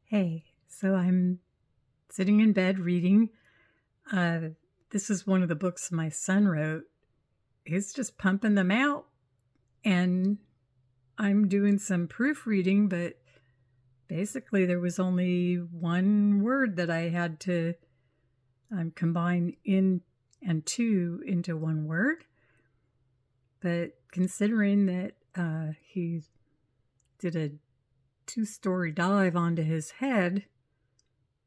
Hey, so I'm sitting in bed reading. Uh, this is one of the books my son wrote. He's just pumping them out, and I'm doing some proofreading, but basically there was only one word that I had to combine in and to into one word. But considering that he did a 2-story dive onto his head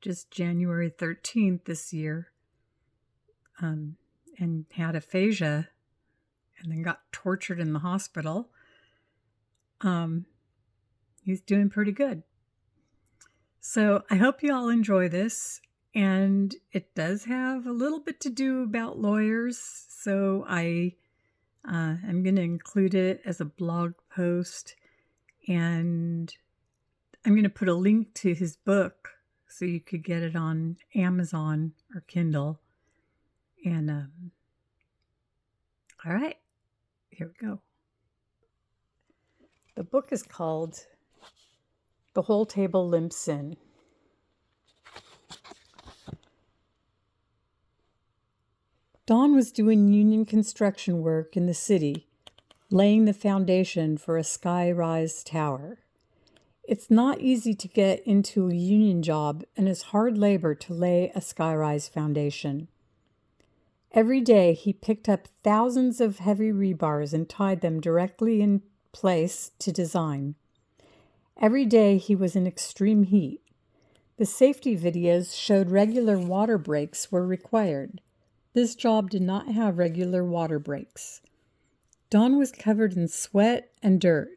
just January 13th this year, and had aphasia and then got tortured in the hospital, he's doing pretty good. So I hope you all enjoy this. And it does have a little bit to do about lawyers. So I'm going to include it as a blog post. And I'm going to put a link to his book so you could get it on Amazon or Kindle. And all right, here we go. The book is called The Whole Table Limps In. Dawn was doing union construction work in the city, laying the foundation for a sky-rise tower. It's not easy to get into a union job, and it's hard labor to lay a sky-rise foundation. Every day he picked up thousands of heavy rebars and tied them directly in place to design. Every day he was in extreme heat. The safety videos showed regular water breaks were required. This job did not have regular water breaks. Don was covered in sweat and dirt.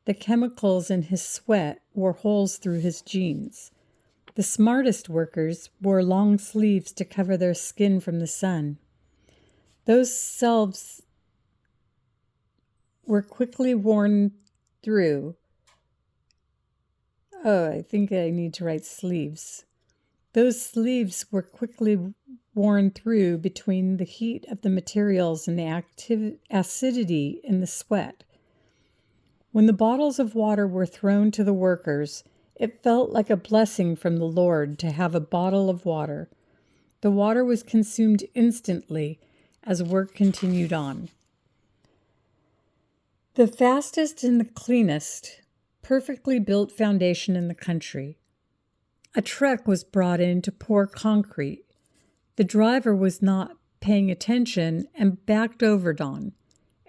The chemicals in his sweat wore holes through his jeans. The smartest workers wore long sleeves to cover their skin from the sun. Those selves were quickly worn through. Oh, I think I need to write sleeves. Those sleeves were quickly worn through between the heat of the materials and the acidity in the sweat. When the bottles of water were thrown to the workers, it felt like a blessing from the Lord to have a bottle of water. The water was consumed instantly as work continued on. The fastest and the cleanest, perfectly built foundation in the country. A truck was brought in to pour concrete. The driver was not paying attention and backed over Don.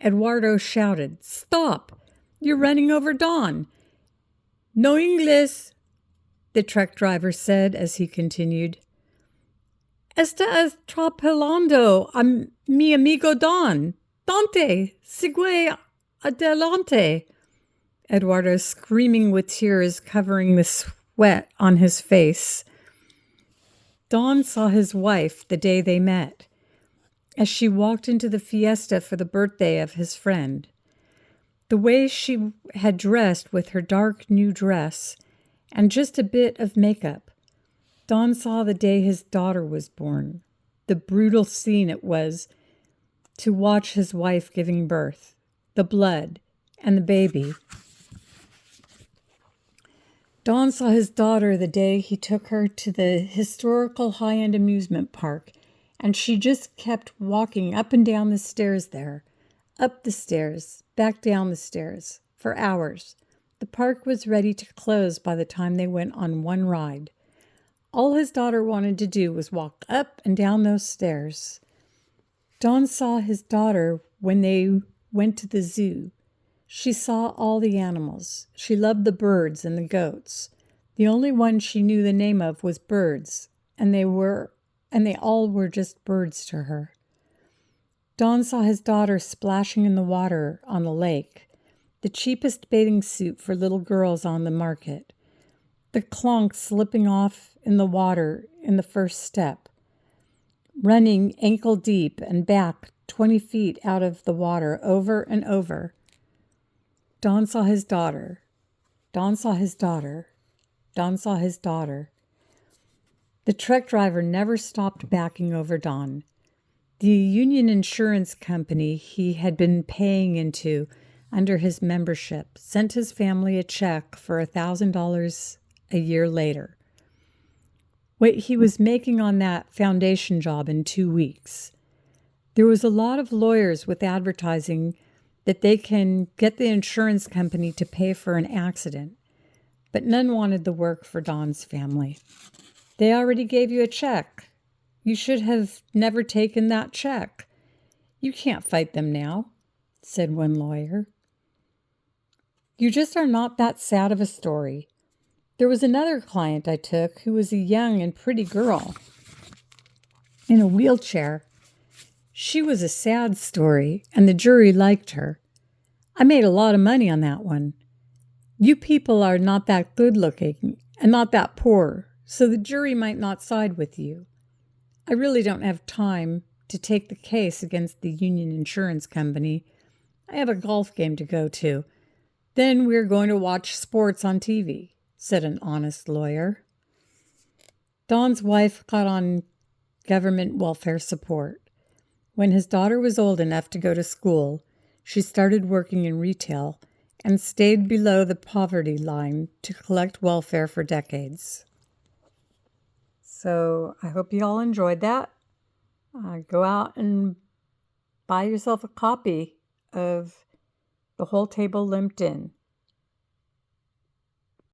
Eduardo shouted, "Stop! You're running over Don." "No English," the truck driver said as he continued. "Está atropellando a mi amigo Don. Dante, sigue adelante." Eduardo screaming with tears covering the sweat on his face. Don saw his wife the day they met, as she walked into the fiesta for the birthday of his friend. The way she had dressed with her dark new dress and just a bit of makeup. Don saw the day his daughter was born, the brutal scene it was to watch his wife giving birth, the blood, and the baby. Don saw his daughter the day he took her to the historical high-end amusement park, and she just kept walking up and down the stairs there, up the stairs, back down the stairs, for hours. The park was ready to close by the time they went on one ride. All his daughter wanted to do was walk up and down those stairs. Don saw his daughter when they went to the zoo. She saw all the animals. She loved the birds and the goats. The only one she knew the name of was Birds, and they all were just birds to her. Don saw his daughter splashing in the water on the lake, the cheapest bathing suit for little girls on the market, the clonk slipping off in the water in the first step, running ankle deep and back 20 feet out of the water over and over. Don saw his daughter. Don saw his daughter. Don saw his daughter. The truck driver never stopped backing over Don. The union insurance company he had been paying into under his membership sent his family a check for $1,000 a year later. What he was making on that foundation job in 2 weeks. There was a lot of lawyers with advertising that they can get the insurance company to pay for an accident, but none wanted the work for Don's family. They already gave you a check. You should have never taken that check. You can't fight them now, said one lawyer. You just are not that sad of a story. There was another client I took who was a young and pretty girl in a wheelchair. She was a sad story, and the jury liked her. I made a lot of money on that one. You people are not that good-looking and not that poor, so the jury might not side with you. I really don't have time to take the case against the Union Insurance Company. I have a golf game to go to. Then we're going to watch sports on TV, said an honest lawyer. Don's wife got on government welfare support. When his daughter was old enough to go to school, she started working in retail and stayed below the poverty line to collect welfare for decades. So I hope you all enjoyed that. Go out and buy yourself a copy of The Whole Table Limped In.